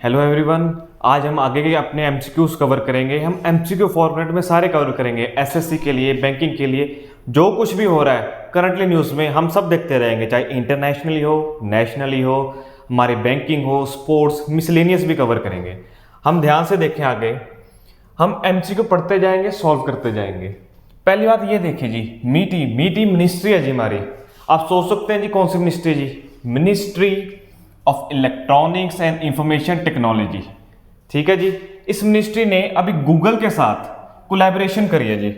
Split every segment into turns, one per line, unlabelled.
Hello everyone. आज हम आगे के अपने एमसीक्यूज कवर करेंगे। हम एमसीक्यू फॉर्मेट में सारे कवर करेंगे, एसएससी के लिए, बैंकिंग के लिए, जो कुछ भी हो रहा है करंटली न्यूज़ में हम सब देखते रहेंगे, चाहे इंटरनेशनली हो, नेशनली हो, हमारे बैंकिंग हो, स्पोर्ट्स, मिसलेनियस भी कवर करेंगे। हम ध्यान से देखें आगे, हम एमसीक्यू पढ़ते जाएंगे, सॉल्व करते जाएंगे। पहली बात ये देखिए जी, मीटी मिनिस्ट्री है जी हमारी। आप सोच सकते हैं जी कौन सी मिनिस्ट्री है जी? Ministry of electronics and information technology. ठीक है जी। इस मिनिस्ट्री ने अभी गूगल के साथ कोलैबोरेशन करी है जी।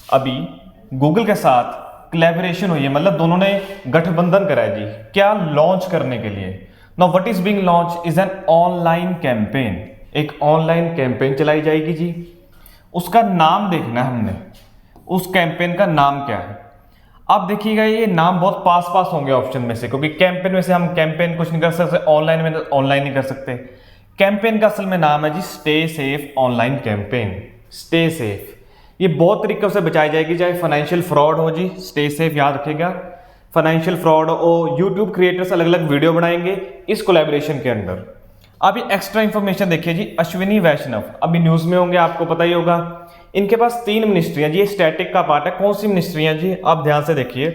अभी गूगल के साथ कोलैबोरेशन हुई है, मतलब दोनों ने गठबंधन करा है जी। क्या? लॉन्च करने के लिए। Now what is being launch is an online campaign. एक ऑनलाइन कैंपेन चलाई जाएगी जी। उसका नाम देखना है हमने, उस कैंपेन का नाम क्या है। आप देखिएगा ये नाम बहुत पास पास होंगे ऑप्शन में से, क्योंकि कैंपेन में से हम कैंपेन कुछ नहीं कर सकते, ऑनलाइन में ऑनलाइन नहीं कर सकते। कैंपेन का असल में नाम है जी stay safe online campaign. Stay safe ये बहुत तरीकों से बचाई जाएगी, चाहे फाइनेंशियल फ्रॉड हो जी, स्टे सेफ याद रखिएगा। फाइनेंशियल फ्रॉड हो, यूट्यूब क्रिएटर्स अलग अलग वीडियो बनाएंगे इस कोलैबोरेशन के अंदर। अभी एक्स्ट्रा इंफॉर्मेशन देखिए जी, अश्विनी वैष्णव अभी न्यूज में होंगे, आपको पता ही होगा। इनके पास 3 मिनिस्ट्रियां जी, ये स्टैटिक का पार्ट है। कौन सी मिनिस्ट्रियां जी? आप ध्यान से देखिए।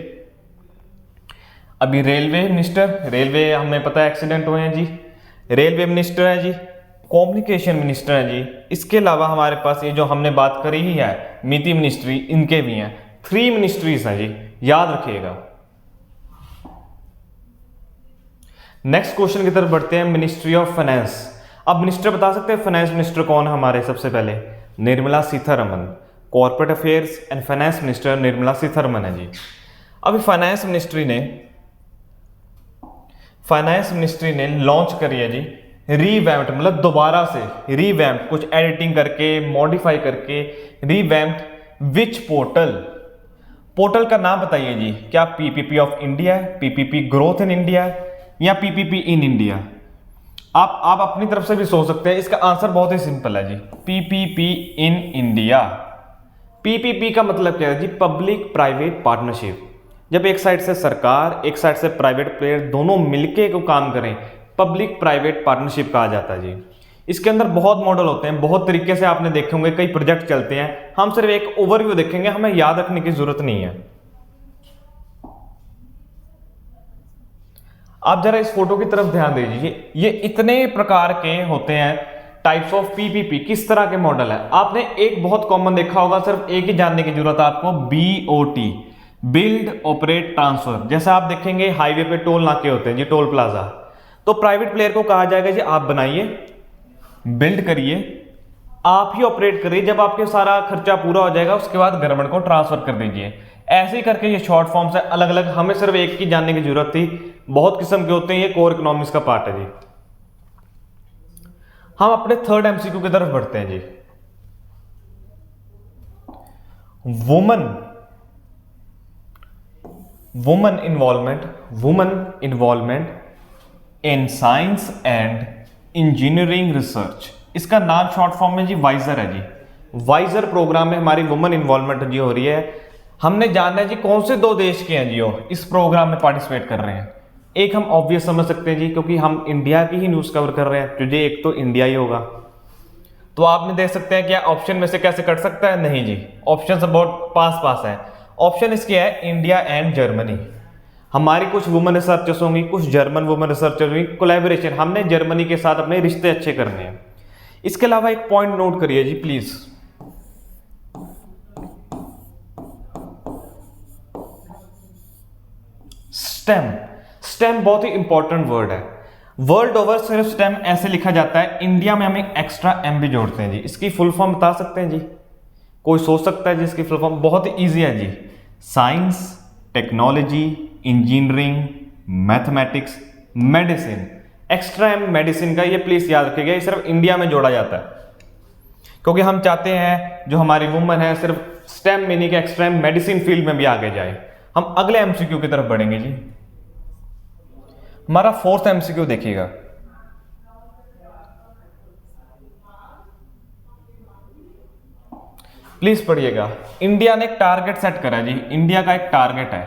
अभी रेलवे मिनिस्टर, रेलवे हमें पता है एक्सीडेंट हुए हैं जी, रेलवे मिनिस्टर है जी। कम्युनिकेशन मिनिस्टर है जी। इसके अलावा हमारे पास ये जो हमने बात करी ही है मीटी मिनिस्ट्री, इनके भी हैं। 3 मिनिस्ट्रीज हैं जी, याद रखिएगा। नेक्स्ट क्वेश्चन की तरफ बढ़ते हैं, मिनिस्ट्री ऑफ फाइनेंस। अब मिनिस्टर बता सकते हैं फाइनेंस मिनिस्टर कौन है हमारे? सबसे पहले Nirmala Sitharaman. Corporate affairs and finance minister Nirmala Sitharaman है जी। अभी फाइनेंस मिनिस्ट्री ने लॉन्च करी है जी रीवैम्प्ड, मतलब दोबारा से रीवैम्प्ड, कुछ एडिटिंग करके, मॉडिफाई करके रीवैम्प्ड विच पोर्टल। पोर्टल का नाम बताइए जी। क्या पीपीपी ऑफ इंडिया है, पीपीपी ग्रोथ इन इंडिया, या पीपीपी इन इंडिया? आप अपनी तरफ से भी सोच सकते हैं। इसका आंसर बहुत ही सिंपल है जी, पीपीपी इन इंडिया। पीपीपी का मतलब क्या है जी? Public private partnership. जब एक साइड से सरकार, एक साइड से प्राइवेट प्लेयर दोनों मिलके को काम करें, पब्लिक प्राइवेट पार्टनरशिप कहा जाता है जी। इसके अंदर बहुत मॉडल होते हैं, बहुत तरीके से आपने देखे होंगे, कई प्रोजेक्ट चलते हैं। हम सिर्फ एक ओवरव्यू देखेंगे, हमें याद रखने की जरूरत नहीं है। आप जरा इस फोटो की तरफ ध्यान दीजिए। ये इतने प्रकार के होते हैं, टाइप्स ऑफ पीपीपी, किस तरह के मॉडल है। आपने एक बहुत कॉमन देखा होगा, सिर्फ एक ही जानने की जरूरत है आपको, बीओटी, बिल्ड ऑपरेट ट्रांसफर। जैसा आप देखेंगे हाईवे पे टोल नाके होते हैं जी, टोल प्लाजा। तो प्राइवेट प्लेयर को कहा जाएगा जी आप बनाइए, बिल्ड करिए, आप ही ऑपरेट करिए। जब आपके सारा खर्चा पूरा हो जाएगा उसके बाद गवर्नमेंट को ट्रांसफर कर दीजिए। ऐसे ही करके ये शॉर्ट फॉर्म्स है अलग अलग, हमें सिर्फ एक की जानने की जरूरत थी। बहुत किस्म के होते हैं, ये कोर इकोनॉमिक्स का पार्ट है जी। हम अपने थर्ड एमसीक्यू की तरफ बढ़ते हैं जी। Woman involvement in science and engineering research. इसका नाम शॉर्ट फॉर्म में जी वाइजर है जी। वाइजर प्रोग्राम में हमारी वुमन इन्वॉल्वमेंट जी हो रही है। हमने जानना है जी कौन से 2 देश के एनजीओ इस प्रोग्राम में पार्टिसिपेट कर रहे हैं। एक हम ऑब्वियस समझ सकते हैं जी, क्योंकि हम इंडिया की ही न्यूज कवर कर रहे हैं, तो जी एक तो इंडिया ही होगा। तो आपने देख सकते हैं क्या ऑप्शन में से कैसे कट सकता है? नहीं जी, ऑप्शन सब बहुत पास पास है। ऑप्शन इसके है इंडिया एंड जर्मनी। हमारी कुछ वुमन रिसर्चर्स होंगी, कुछ जर्मन वुमन रिसर्चर होंगी, कोलैबोरेशन, हमने जर्मनी के साथ अपने रिश्ते अच्छे करने हैं। इसके अलावा एक पॉइंट नोट करिए जी प्लीज, स्टेम बहुत ही इंपॉर्टेंट वर्ड है। वर्ल्ड ओवर सिर्फ स्टेम ऐसे लिखा जाता है, इंडिया में हम एक एक्स्ट्रा एम भी जोड़ते हैं जी। इसकी फुल फॉर्म बता सकते हैं जी? कोई सोच सकता है जी इसकी फुल फॉर्म? बहुत ही इजी है जी, science, technology, engineering, mathematics, medicine. Extra M medicine का, ये प्लीज याद रखिएगा, ये सिर्फ इंडिया में जोड़ा जाता है, क्योंकि हम चाहते हैं जो हमारी वुमन है सिर्फ स्टेम मीनिंग के एक्स्ट्रा एम मेडिसिन फील्ड में भी आगे जाए। हम अगले एमसीक्यू की तरफ बढ़ेंगे जी। हमारा 4th एमसीक्यू देखिएगा। प्लीज पढ़िएगा। इंडिया ने एक टारगेट सेट करा जी, इंडिया का एक टारगेट है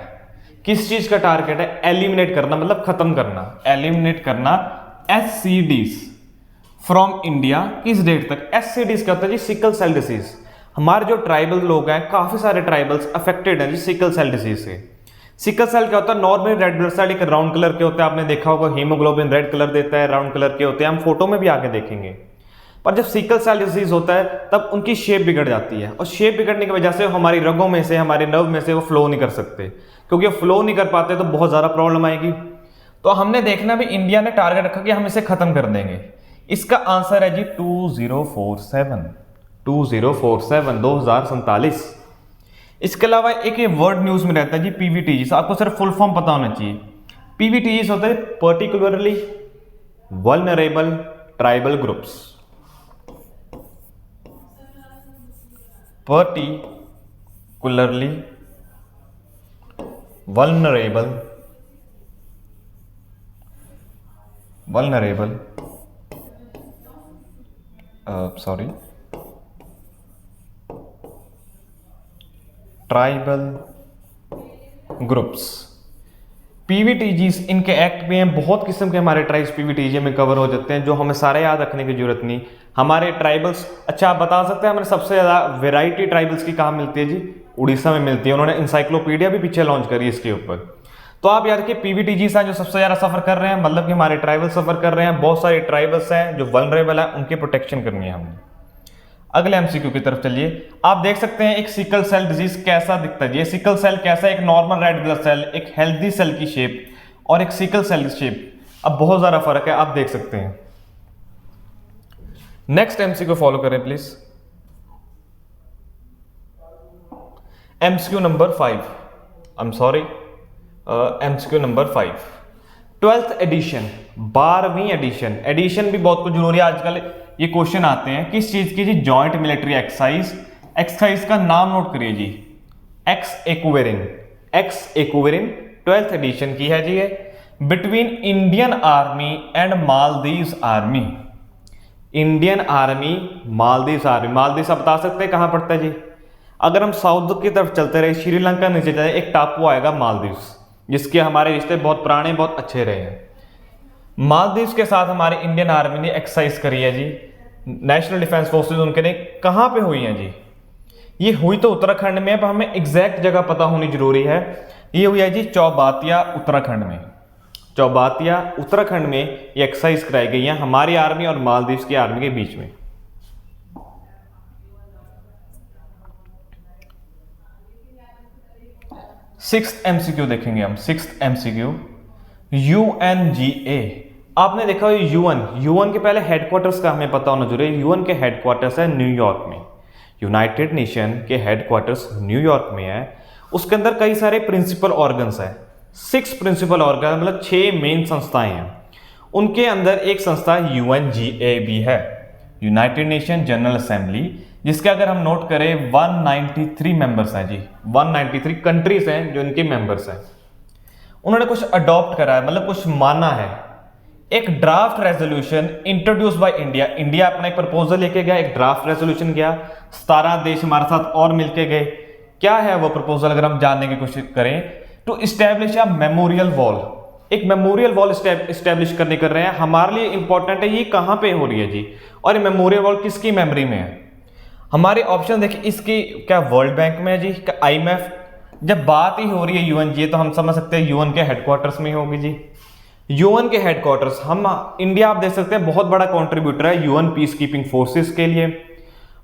किस चीज का टारगेट है? एलिमिनेट करना, मतलब खत्म करना, एलिमिनेट करना SCDs फ्रॉम इंडिया। किस डेट तक? SCDs क्या होता है जी? Sickle cell disease. हमारे जो ट्राइबल लोग हैं, काफी सारे ट्राइबल्स अफेक्टेड हैं जी सिकल सेल डिसीज से। सिकल सेल क्या होता है? नॉर्मली रेड ब्लड सेल एक राउंड कलर के होते हैं, आपने देखा होगा, हीमोग्लोबिन रेड कलर देता है, राउंड कलर के होते हैं, हम फोटो में भी आगे देखेंगे। पर जब सिकल सेल डिजीज होता है तब उनकी शेप बिगड़ जाती है, और शेप बिगड़ने की वजह से हमारी रगों में से, हमारे नर्व में से वो फ्लो नहीं कर सकते, क्योंकि वो फ्लो नहीं कर पाते तो बहुत ज़्यादा प्रॉब्लम आएगी। तो हमने देखना भी, इंडिया ने टारगेट रखा कि हम इसे खत्म कर देंगे। इसका आंसर है जी 2047। इसके अलावा एक ये वर्ड न्यूज में रहता है जी PVTGs, आपको सिर्फ फुल फॉर्म पता होना चाहिए। PVTGs होता है particularly vulnerable tribal groups. Particularly vulnerable tribal groups. PVTGs इनके एक्ट में हैं, बहुत किस्म के हमारे ट्राइब्स PVTG में कवर हो जाते हैं, जो हमें सारे याद रखने की जरूरत नहीं। हमारे ट्राइबल्स, अच्छा आप बता सकते हैं हमें सबसे ज़्यादा वेराइटी ट्राइबल्स की कहाँ मिलती है जी? उड़ीसा में मिलती है। उन्होंने इंसाइक्लोपीडिया भी पीछे लॉन्च करी इसके ऊपर। तो आप याद रखिए PVTGs हैं जो सबसे ज़्यादा सफ़र कर रहे हैं, मतलब कि हमारे ट्राइबल सफ़र कर रहे हैं। बहुत सारे ट्राइबल्स हैं जो वल्नरेबल है, उनकी प्रोटेक्शन करनी है हमने। अगले MCQ की तरफ चलिए। आप देख सकते हैं एक सिकल सेल डिजीज कैसा दिखता है। ये सिकल सेल कैसा है? एक नॉर्मल रेड ब्लड सेल, एक हेल्दी सेल की शेप, और एक सिकल सेल की शेप, अब बहुत ज्यादा फर्क है, आप देख सकते हैं। नेक्स्ट MCQ फॉलो करें please. MCQ number 5, MCQ number 5, 12th edition, 12वीं एडिशन। एडिशन भी बहुत कुछ जरूरी है आजकल, ये क्वेश्चन आते हैं किस चीज की जी? Joint military exercise. एक्सरसाइज का नाम नोट करिए जी, एक्स एक्वेरिन 12th एडिशन की है जी ये, between Indian army and Maldives army. Indian army, Maldives army. Maldives आप बता सकते हैं कहां पड़ता है जी? अगर हम साउथ की तरफ चलते रहे, श्रीलंका नीचे जाए, एक टापू आएगा मालदीव्स, जिसके हमारे रिश्ते बहुत पुराने, बहुत अच्छे रहे हैं। मालदीव्स के साथ हमारे इंडियन आर्मी ने एक्सरसाइज करी है जी। नेशनल डिफेंस फोर्सेज उनके ने कहां पे हुई हैं जी? ये हुई तो उत्तराखंड में, अब हमें एग्जैक्ट जगह पता होनी जरूरी है। ये हुई है जी चौबातिया, उत्तराखंड में। चौबातिया उत्तराखंड में ये एक्सरसाइज कराई गई है हमारी आर्मी और मालदीव्स की आर्मी के बीच में। सिक्स्थ MCQ देखेंगे हम। Sixth MCQ, UNGA। आपने देखा हो यूएन के पहले हेडक्वार्टर्स का हमें पता होना जरूरी है। यूएन के हेडक्वार्टर्स है न्यूयॉर्क में, यूनाइटेड नेशन के हेडक्वार्टर्स न्यूयॉर्क में है। उसके अंदर कई सारे प्रिंसिपल ऑर्गन्स हैं, 6 प्रिंसिपल ऑर्गन, मतलब 6 मेन संस्थाएं हैं। उनके अंदर एक संस्था UNGA भी है, यूनाइटेड नेशन जनरल असेंबली, जिसके अगर हम नोट करें 193 मेंबर्स हैं जी। 193 कंट्रीज हैं जो इनके मेंबर्स हैं। उन्होंने कुछ अडॉप्ट करा है, मतलब कुछ माना है। एक draft resolution introduce by India. India अपना एक प्रपोजल लेके गया, एक ड्राफ्ट रेजोल्यूशन गया, 17 देश हमारे साथ और मिलके गए। क्या है वो प्रपोजल अगर हम जानने की कोशिश करें? To establish a memorial wall. एक मेमोरियल वॉल इस्टेब्लिश करने कर रहे हैं। हमारे लिए इंपॉर्टेंट है ये कहां पे हो रही है जी, और ये मेमोरियल वॉल किसकी मेमोरी में है? हमारे ऑप्शन देखिए, इसकी क्या वर्ल्ड बैंक में है जी, क्या IMF? जब बात ही हो रही है UNGA तो हम समझ सकते हैं यूएन के हेडक्वार्टर्स में ही होगी जी। यूएन के हेडक्वार्टर्स, हम इंडिया आप देख सकते हैं बहुत बड़ा कंट्रीब्यूटर है यूएन पीस कीपिंग फोर्सेस के लिए,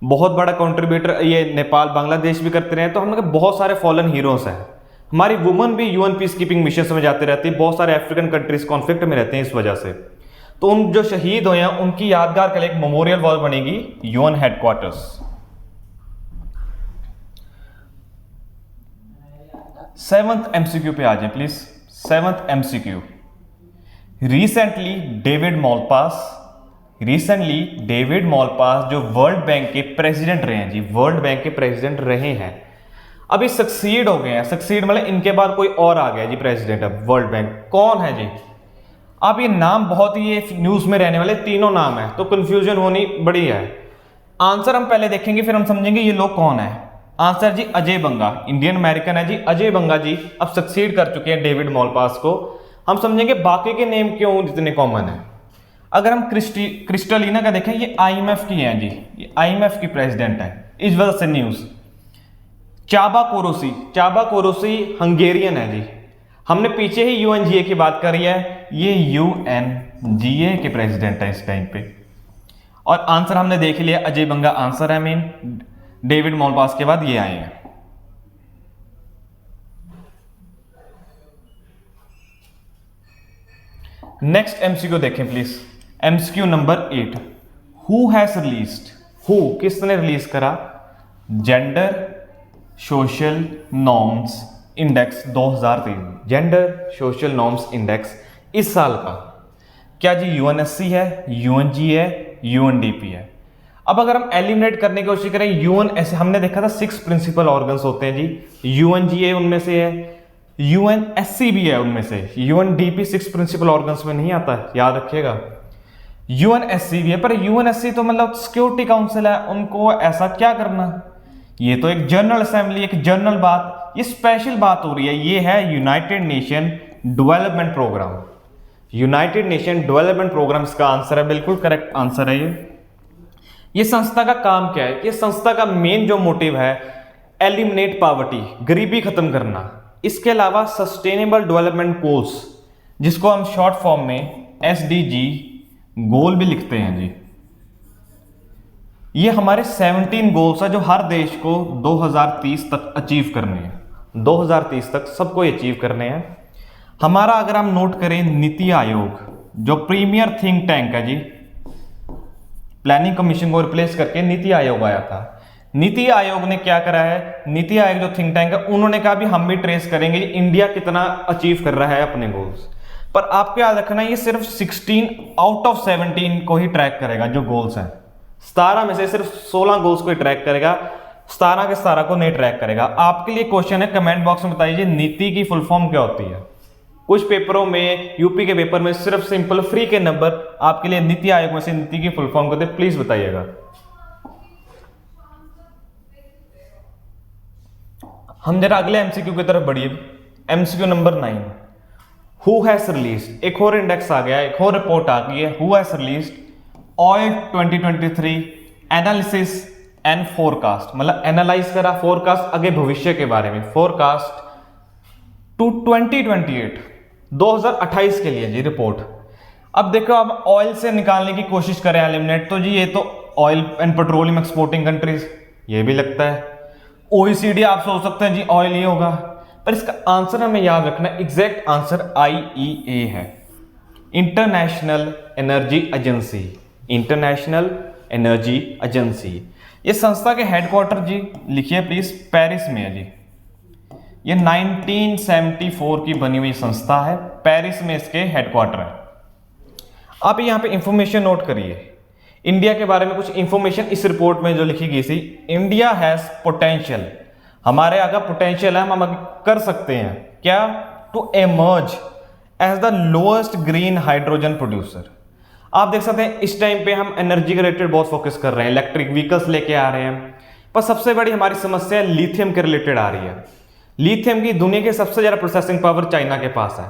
बहुत बड़ा कंट्रीब्यूटर ये नेपाल बांग्लादेश भी करते रहे। तो हम बहुत सारे फॉलन हीरोज हैं। हमारी वुमन भी यूएन पीस कीपिंग मिशन में जाते रहती है, बहुत सारे अफ्रीकन कंट्रीज कॉन्फ्लिक्ट में रहते हैं इस वजह से। तो उन जो शहीद हुए हैं उनकी यादगार के लिए एक मेमोरियल वॉल बनेगी यूएन हेडक्वार्टर्स। 7th MCQ पे आ जाए please. 7th MCQ, recently David Malpass जो वर्ल्ड बैंक के प्रेसिडेंट रहे हैं जी, वर्ल्ड बैंक के प्रेसिडेंट रहे हैं, अभी सक्सीड हो गए हैं। सक्सीड मतलब इनके बाद कोई और आ गया जी प्रेसिडेंट अब वर्ल्ड बैंक। कौन है जी? अब ये नाम बहुत ही न्यूज में रहने वाले तीनों नाम है, तो कंफ्यूजन होनी बड़ी है। आंसर हम पहले देखेंगे फिर हम समझेंगे ये लोग कौन है। आंसर जी अजय बंगा, इंडियन अमेरिकन है जी अजय बंगा जी, अब सक्सीड कर चुके हैं डेविड मालपास को। हम समझेंगे बाकी के नेम क्यों इतने कॉमन है। अगर हम क्रिस्टलिना का देखें, ये आईएमएफ की हैं जी, ये आईएमएफ की प्रेसिडेंट है, इस वजह से न्यूज। चाबा कोरोसी हंगेरियन है जी, हमने पीछे ही यूएनजीए की बात करी है, ये यूएनजीए के प्रेसिडेंट है इस टाइम पे। और आंसर हमने देख लिया, अजय बंगा आंसर है मेन, डेविड मालपास के बाद ये आए हैं। नेक्स्ट एमसीक्यू देखें please, MCQ number 8। Who has released, who किसने रिलीज करा, gender social norms index 2023, gender social norms index इस साल का। क्या जी यूएनएससी है, यूएनजी है, यूएनडीपी है। अब अगर हम एलिमिनेट करने की कोशिश करें, यूएनएससी हमने देखा था 6 प्रिंसिपल ऑर्गन्स होते हैं जी, यूएनजीए उनमें से है, यूएनएससी भी है उनमें से, यूएनडीपी 6 प्रिंसिपल ऑर्गन्स में नहीं आता, याद रखिएगा। यूएनएससी भी है, पर यूएनएससी तो मतलब सिक्योरिटी काउंसिल है, उनको ऐसा क्या करना। ये तो एक जनरल असेंबली, एक जनरल बात, ये स्पेशल बात हो रही है। ये है United Nation Development Programme, United Nation Development Programme इसका आंसर है, बिल्कुल करेक्ट आंसर है ये संस्था का काम क्या है, ये संस्था का मेन जो मोटिव है एलिमिनेट पॉवर्टी, गरीबी खत्म करना। इसके अलावा सस्टेनेबल डेवलपमेंट गोल्स, जिसको हम शॉर्ट फॉर्म में एसडीजी गोल भी लिखते हैं जी, ये हमारे 17 गोल्स है जो हर देश को 2030 तक अचीव करने हैं, 2030 तक सबको अचीव करने हैं। हमारा अगर हम नोट करें नीति आयोग, जो प्रीमियर थिंक टैंक है जी, प्लानिंग कमीशन को रिप्लेस करके नीति आयोग आया था। नीति आयोग ने क्या करा है, नीति आयोग जो थिंक टैंक है उन्होंने कहा भी हम भी ट्रेस करेंगे इंडिया कितना अचीव कर रहा है अपने गोल्स। पर आपको याद रखना ये सिर्फ 16 आउट ऑफ 17 को ही ट्रैक करेगा, जो गोल्स हैं 17 में से सिर्फ 16 गोल्स को ही ट्रैक करेगा, 17 के 17 को नहीं ट्रैक करेगा। आपके लिए क्वेश्चन है, कमेंट बॉक्स में बताइए नीति की फुल फॉर्म क्या होती है। कुछ पेपरों में, यूपी के पेपर में सिर्फ सिंपल फ्री के नंबर आपके लिए नीति आयोग में से नीति की फुल फॉर्म करते, प्लीज बताइएगा। हम जरा अगले एमसीक्यू की तरफ बढ़िए, MCQ number 9। Who has released, एक और इंडेक्स आ गया, एक और रिपोर्ट आ गई है, who has released oil 2023 analysis and forecast, मतलब एनालाइज करा, फोरकास्ट आगे भविष्य के बारे में, फोरकास्ट टू 2028 2028 के लिए जी रिपोर्ट। अब देखो, अब ऑयल से निकालने की कोशिश करें एलिमिनेट, तो जी ये तो oil and petroleum exporting countries, ये भी लगता है। ओईसीडी आप सोच सकते हैं जी ऑयल ही होगा, पर इसका आंसर हमें याद रखना, एग्जैक्ट आंसर आईईए है, international energy agency, international energy agency. ये संस्था के हेडक्वार्टर जी लिखिए प्लीज, पेरिस में है जी। ये 1974 की बनी हुई संस्था है, पेरिस में इसके हेडक्वार्टर है। आप यहाँ पे इंफॉर्मेशन नोट करिए, इंडिया के बारे में कुछ इंफॉर्मेशन इस रिपोर्ट में जो लिखी गई थी। इंडिया हैज पोटेंशियल, हमारे आगे पोटेंशियल है, हम आगे कर सकते हैं क्या, to emerge as the lowest green hydrogen producer. आप देख सकते हैं इस टाइम पे हम एनर्जी के रिलेटेड बहुत फोकस कर रहे हैं, इलेक्ट्रिक व्हीकल्स लेके आ रहे हैं, पर सबसे बड़ी हमारी समस्या लिथियम के रिलेटेड आ रही है। लिथियम की दुनिया की सबसे ज्यादा प्रोसेसिंग पावर चाइना के पास है,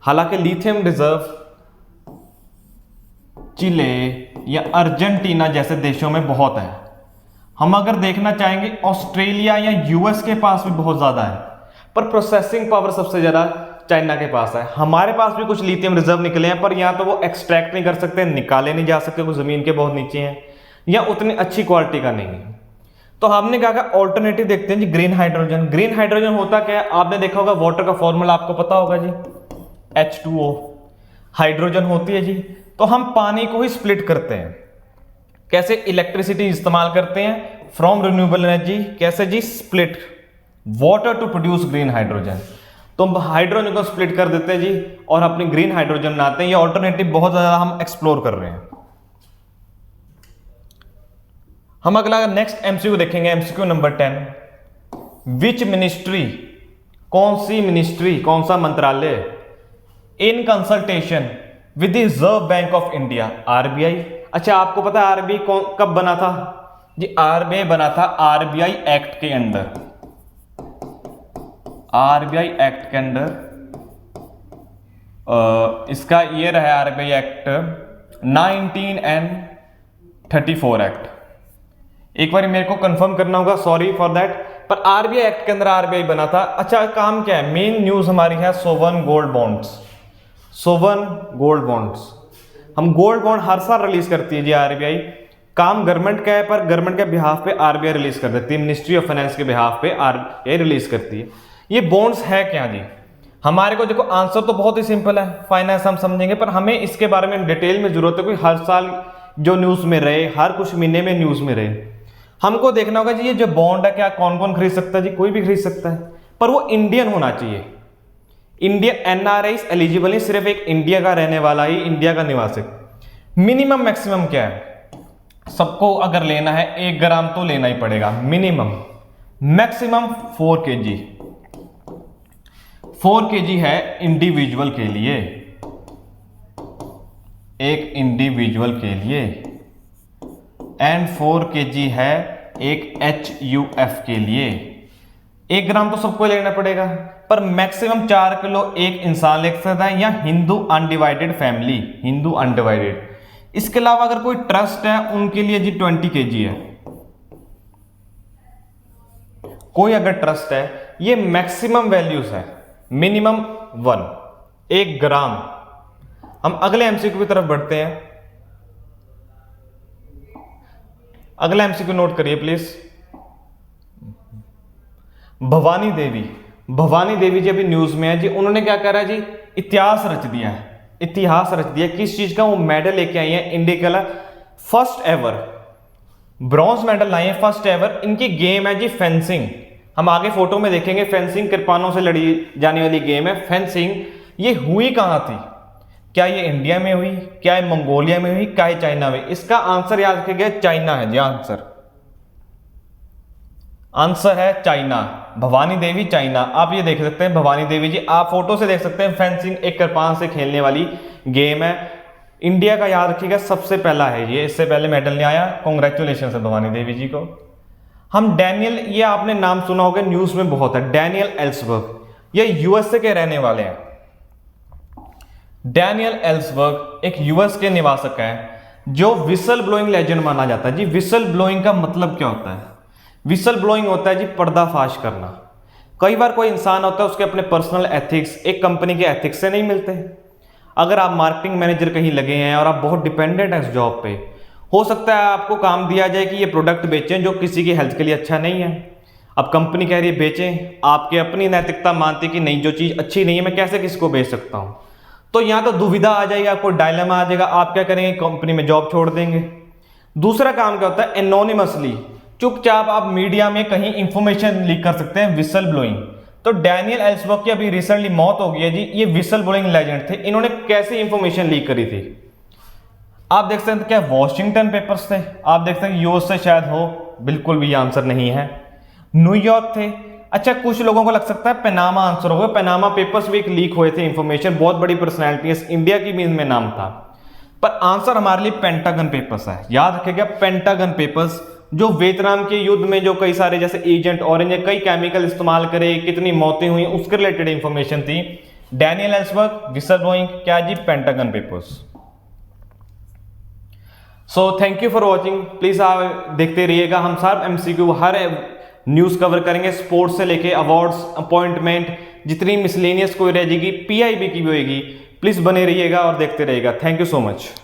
हालांकि लिथियम रिजर्व चिले या अर्जेंटीना जैसे देशों में बहुत है। हम अगर देखना चाहेंगे ऑस्ट्रेलिया या यूएस के पास भी बहुत ज्यादा है, पर प्रोसेसिंग पावर सबसे ज्यादा चाइना के पास है। हमारे पास भी कुछ लिथियम रिजर्व निकले हैं, पर या तो वो एक्सट्रैक्ट नहीं कर सकते, निकाले नहीं जा सकते, वो जमीन के बहुत नीचे हैं, या उतनी अच्छी क्वालिटी का नहीं है। तो हमने कहा ऑल्टरनेटिव देखते हैं जी, ग्रीन हाइड्रोजन। ग्रीन हाइड्रोजन होता क्या है, आपने देखा होगा, वाटर का फॉर्मूला आपको पता होगा जी, H2O हाइड्रोजन होती है जी। तो हम पानी को ही स्प्लिट करते हैं, कैसे, इलेक्ट्रिसिटी इस्तेमाल करते हैं फ्रॉम रिन्यूएबल एनर्जी, कैसे जी, split water to produce green hydrogen. तो हम हाइड्रोजन को स्प्लिट कर देते हैं जी और अपनी ग्रीन हाइड्रोजन बनाते हैं। ये ऑल्टरनेटिव बहुत ज्यादा हम एक्सप्लोर कर रहे हैं। हम अगला नेक्स्ट एमसीक्यू देखेंगे, एमसीक्यू नंबर 10। विच मिनिस्ट्री, कौन सी मिनिस्ट्री, कौन सा मंत्रालय, in consultation with the reserve bank of India, RBI. अच्छा, आपको पता है आरबीआई कब बना था, जी आरबीआई बना था आरबीआई एक्ट के अंडर, आरबीआई एक्ट के अंडर। इसका ईयर है आरबीआई एक्ट 1934 एक्ट। एक बार मेरे को कंफर्म करना होगा, सॉरी फॉर दैट, पर आरबीआई एक्ट के अंदर आरबीआई बना था। अच्छा काम क्या है, मेन न्यूज हमारी है सोवन गोल्ड बॉन्ड्स, सोवन गोल्ड बॉन्ड्स। हम गोल्ड बॉन्ड हर साल रिलीज करती है जी आरबीआई। काम गवर्नमेंट का है पर गवर्नमेंट के बिहाफ पे आरबीआई रिलीज कर देती है, मिनिस्ट्री ऑफ फाइनेंस के बिहाफ पे आरबीआई रिलीज करती है। ये बॉन्ड्स है क्या जी, हमारे को देखो आंसर तो बहुत ही सिंपल है, फाइनेंस हम समझेंगे, पर हमें इसके बारे में डिटेल में जरूरत है। कोई हर साल जो न्यूज में रहे, हर कुछ महीने में न्यूज में रहे, हमको देखना होगा जी ये जो बॉन्ड है क्या कौन कौन खरीद सकता है जी, कोई भी खरीद सकता है, पर वो इंडियन होना चाहिए। इंडिया एनआरआई एलिजिबल नहीं, सिर्फ एक इंडिया का रहने वाला ही, इंडिया का निवासी। मिनिमम मैक्सिमम क्या है, सबको अगर लेना है 1 ग्राम तो लेना ही पड़ेगा मिनिमम, मैक्सिमम 4 kg, 4 kg है इंडिविजुअल के लिए, एक इंडिविजुअल के लिए, एंड 4 kg है एक HUF के लिए। 1 ग्राम तो सबको लेना पड़ेगा, पर मैक्सिमम 4 किलो एक इंसान ले सकता है, या Hindu undivided family, Hindu undivided. इसके अलावा अगर कोई ट्रस्ट है उनके लिए जी 20 kg है। कोई अगर ट्रस्ट है, ये मैक्सिमम वैल्यूज है, मिनिमम 1 ग्राम। हम अगले एमसीक्यू की तरफ बढ़ते हैं। अगला एमसीक्यू नोट करिए प्लीज। भवानी देवी, भवानी देवी जी अभी न्यूज में है जी, उन्होंने क्या करा है जी, इतिहास रच दिया है, इतिहास रच दिया। किस चीज का, वो मेडल लेके आई है इंडिया का फर्स्ट एवर ब्रॉन्ज मेडल लाई है, फर्स्ट एवर। इनकी गेम है जी फेंसिंग, हम आगे फोटो में देखेंगे। फेंसिंग कृपानों से लड़ी जाने वाली गेम है फेंसिंग। ये हुई कहां थी, क्या ये इंडिया में हुई, क्या ये मंगोलिया में हुई, क्या ये चाइना में? इसका आंसर याद रखिएगा, चाइना है जी आंसर, आंसर है चाइना। भवानी देवी चाइना। आप ये देख सकते हैं भवानी देवी जी, आप फोटो से देख सकते हैं। फेंसिंग एक कृपान से खेलने वाली गेम है, इंडिया का याद रखिएगा सबसे पहला है ये, इससे पहले मेडल नहीं आया। कॉन्ग्रेचुलेशन है भवानी देवी जी को। हम डैनियल, ये आपने नाम सुना होगा, न्यूज में बहुत है, डैनियल एल्सबर्ग, ये यूएसए के रहने वाले हैं। डैनियल एल्सबर्ग एक यूएस के निवासक हैं जो विसल ब्लोइंग लेजेंड माना जाता है जी। विसल ब्लोइंग का मतलब क्या होता है? विसल ब्लोइंग होता है जी पर्दाफाश करना। कई बार कोई इंसान होता है उसके अपने पर्सनल एथिक्स एक कंपनी के एथिक्स से नहीं मिलते। अगर आप मार्केटिंग मैनेजर कहीं लगे हैं और आप बहुत डिपेंडेंट हैं उस जॉब पे, हो सकता है आपको काम दिया जाए कि ये प्रोडक्ट बेचें जो किसी की हेल्थ के लिए अच्छा नहीं है। अब कंपनी कह रही है बेचें, आपकी अपनी नैतिकता मानती कि नहीं, जो चीज़ अच्छी नहीं है मैं कैसे किसको बेच सकता हूँ, तो यहाँ तो दुविधा आ जाएगी, आपको डायलेमा आ जाएगा। आप क्या करेंगे, कंपनी में जॉब छोड़ देंगे। दूसरा काम क्या होता है, एनोनिमसली, चुपचाप आप मीडिया में कहीं इंफॉर्मेशन लीक कर सकते हैं, विसल ब्लोइंग। तो डैनियल एल्सबर्ग की अभी रिसेंटली मौत हो गई है जी, ये विसल ब्लोइंग लेजेंड थे। इन्होंने कैसे इंफॉर्मेशन लीक करी थी आप देख सकते हैं, क्या वॉशिंगटन पेपर्स थे, आप देख सकते हैं यूएस से शायद हो, बिल्कुल भी आंसर नहीं है। न्यूयॉर्क थे, अच्छा कुछ लोगों को लग सकता है पनामा आंसर होगा, पनामा पेपर्स भी एक लीक हुए थे इंफॉर्मेशन, बहुत बड़ी पर्सनैलिटी, इंडिया की भी इनमें नाम था, पर आंसर हमारे लिए पेंटागन पेपर्स है। याद रखिएगा पेंटागन पेपर्स, जो वियतनाम के युद्ध में जो कई सारे जैसे एजेंट ऑरेंज कई केमिकल इस्तेमाल करे, कितनी मौतें हुई, उसके रिलेटेड इंफॉर्मेशन थी। डैनियल एल्सबर्ग, विसल ब्लोइंग, क्या जी, Pentagon papers. So thank you for watching, please आप देखते रहिएगा। हम सारे एमसीक्यू हर न्यूज कवर करेंगे, स्पोर्ट्स से लेके अवार्ड्स, अपॉइंटमेंट, जितनी मिसलेनियस कोई रहेगी, पीआईबी की भी होगी। प्लीज बने रहिएगा और देखते रहिएगा। Thank you so much.